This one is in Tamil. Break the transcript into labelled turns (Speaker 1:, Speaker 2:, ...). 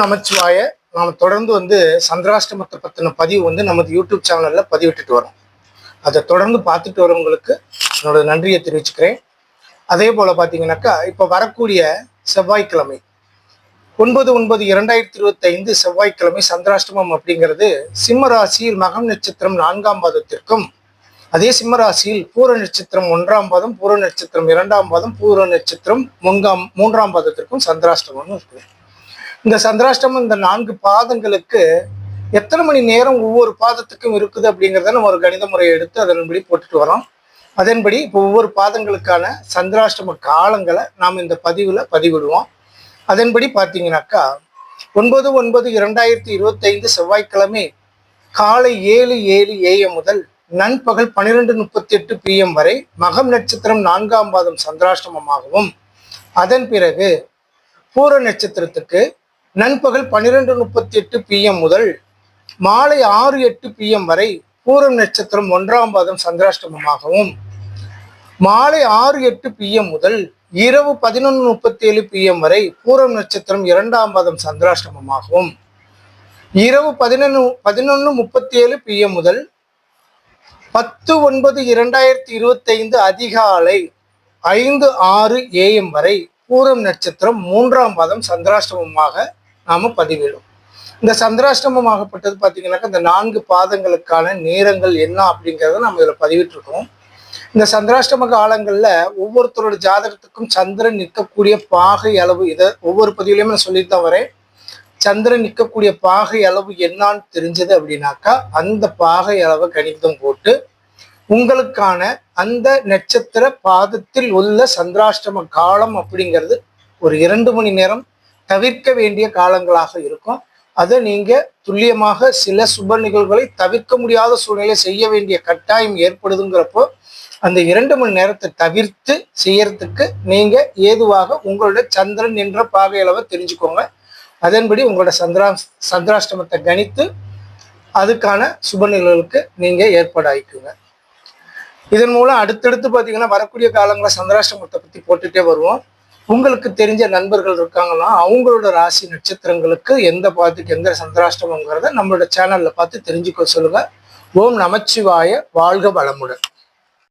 Speaker 1: நமச்சிவாய. நாம் தொடர்ந்து சந்திராஷ்டமத்தை பற்றின பதிவு நமது யூடியூப் சேனல்ல பதிவிட்டுட்டு வரோம். அதை தொடர்ந்து பார்த்துட்டு வரவங்களுக்கு என்னோட நன்றியை தெரிவிச்சுக்கிறேன். அதே போல பார்த்தீங்கன்னாக்கா இப்போ வரக்கூடிய செவ்வாய்க்கிழமை 9/9/2025 செவ்வாய்க்கிழமை சந்திராஷ்டமம் அப்படிங்கிறது சிம்ம ராசியில் மகம் நட்சத்திரம் 4ஆம் பாதத்திற்கும், அதே சிம்ம ராசியில் பூர நட்சத்திரம் 1ஆம் பாதம், பூர நட்சத்திரம் 2ஆம் பாதம், பூர நட்சத்திரம் 3ஆம் பாதத்திற்கும் சந்திராஷ்டமம் இருக்கு. இந்த சந்திராஷ்டமம் இந்த 4 பாதங்களுக்கு எத்தனை மணி நேரம் ஒவ்வொரு பாதத்துக்கும் இருக்குது அப்படிங்கிறத நம்ம ஒரு கணித முறையை எடுத்து அதன்படி போட்டுட்டு வரோம். அதன்படி இப்போ ஒவ்வொரு பாதங்களுக்கான சந்திராஷ்டம காலங்களை நாம் இந்த பதிவிடுவோம். அதன்படி பார்த்தீங்கன்னாக்கா 9/9/2025 செவ்வாய்க்கிழமை காலை 7:07 AM முதல் நண்பகல் 12:38 PM வரை மகம் நட்சத்திரம் 4ஆம் பாதம் சந்திராஷ்டமமாகவும், அதன் பிறகு பூர நட்சத்திரத்துக்கு நண்பகல் 12:38 PM முதல் மாலை 6:08 PM வரை பூரம் நட்சத்திரம் 1ஆம் பாதம் சந்திராஷ்டமமாகவும், மாலை 6:08 PM முதல் இரவு 11:37 PM வரை பூரம் நட்சத்திரம் 2ஆம் பாதம் சந்திராஷ்டமமாகவும், இரவு 11:37 PM முதல் 10/9/2025 அதிகாலை 5:06 AM வரை பூரம் நட்சத்திரம் 3ஆம் பாதம் சந்திராஷ்டமமாக நாம பதிவிடும். இந்த சந்திராஷ்டமமாகப்பட்டது பார்த்தீங்கன்னாக்கா இந்த 4 பாதங்களுக்கான நேரங்கள் என்ன அப்படிங்கிறத நம்ம இதில் பதிவிட்டிருக்கோம். இந்த சந்திராஷ்டம காலங்களில் ஒவ்வொருத்தரோட ஜாதகத்துக்கும் சந்திரன் நிற்கக்கூடிய பாகை அளவு, இதை ஒவ்வொரு பதிவுலையுமே நான் சொல்லிட்டு தான் வரேன். சந்திரன் நிற்கக்கூடிய பாகை அளவு என்னான்னு தெரிஞ்சது அப்படின்னாக்கா அந்த பாகை அளவை கணிதம் போட்டு உங்களுக்கான அந்த நட்சத்திர பாதத்தில் உள்ள சந்திராஷ்டம காலம் அப்படிங்கிறது ஒரு 2 மணி நேரம் தவிர்க்க வேண்டிய காலங்களாக இருக்கும். அதை நீங்க துல்லியமாக சில சுப நிகழ்வுகளை தவிர்க்க முடியாத சூழ்நிலை செய்ய வேண்டிய கட்டாயம் ஏற்படுதுங்கிறப்போ அந்த 2 மணி நேரத்தை தவிர்த்து செய்யறதுக்கு நீங்க ஏதுவாக உங்களோட சந்திரன் என்ற பாகை அளவை தெரிஞ்சுக்கோங்க. அதன்படி உங்களோட சந்திராஷ்டமத்தை கணித்து அதுக்கான சுப நிகழ்வுகளுக்கு நீங்க ஏற்பாடாயிக்குங்க. இதன் மூலம் அடுத்தடுத்து பார்த்தீங்கன்னா வரக்கூடிய காலங்களில் சந்திராஷ்டமத்தை பற்றி போட்டுட்டே வருவோம். உங்களுக்கு தெரிஞ்ச நண்பர்கள் இருக்காங்கன்னா அவங்களோட ராசி நட்சத்திரங்களுக்கு எந்த பாதத்துக்கு எந்த சந்திராஷ்டமங்கிறத நம்மளோட சேனல்ல பார்த்து தெரிஞ்சுக்க சொல்லுங்க. ஓம் நமச்சிவாய. வாழ்க வளமுடன்.